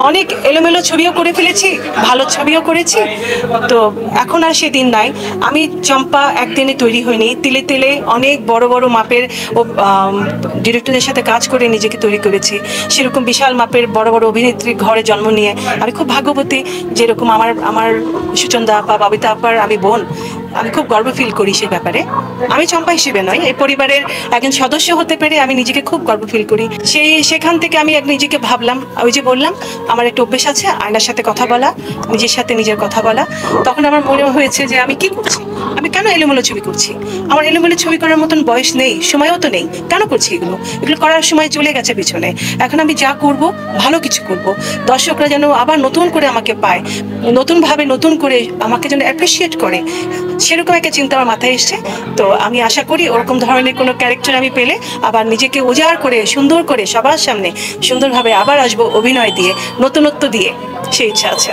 অনেক এলোমেলো ছবিও করে ফেলেছি, ভালো ছবিও করেছি। তো এখন আর সেদিন নাই। আমি চম্পা একদিনে তৈরি হয়নি, তিলে তিলে অনেক বড় বড় মাপের ও ডিরেক্টরদের সাথে কাজ করে নিজেকে তৈরি করেছি। সেরকম বিশাল মাপের বড় বড় অভিনেত্রীর ঘরে জন্ম নিয়ে আমি খুব ভাগ্যবতী। যেরকম আমার আমার সুচন্দা আপা, ববিতা আপার আমি বোন, আমি খুব গর্ব ফিল করি সে ব্যাপারে। আমি চম্পা হিসেবে নয়, এই পরিবারের একজন সদস্য হতে পেরে আমি নিজেকে খুব গর্ব ফিল করি। সেখান থেকে আমি নিজেকে ভাবলাম, ওই যে বললাম আমার একটা অভ্যেস আছে আয়নার সাথে কথা বলা, নিজের সাথে নিজের কথা বলা। তখন আমার মনে হয়েছে যে আমি কি করছি, আমি কেন এলোমেলো ছবি করছি? আমার এলোমেলো ছবি করার মতন বয়স নেই, সময়ও তো নেই। কেন করছি এগুলো? এগুলো করার সময় চলে গেছে পিছনে। এখন আমি যা করব, ভালো কিছু করব। দর্শকরা যেন আবার নতুন করে আমাকে পায়, নতুনভাবে নতুন করে আমাকে যেন অ্যাপ্রিসিয়েট করে, সেরকম একটা চিন্তা আমার মাথায় এসছে। তো আমি আশা করি ওরকম ধরনের কোনো ক্যারেক্টার আমি পেলে আবার নিজেকে উজাড় করে সুন্দর করে সবার সামনে সুন্দরভাবে আবার আসবো, অভিনয় দিয়ে, নতুনত্ব দিয়ে। সেই ইচ্ছা আছে।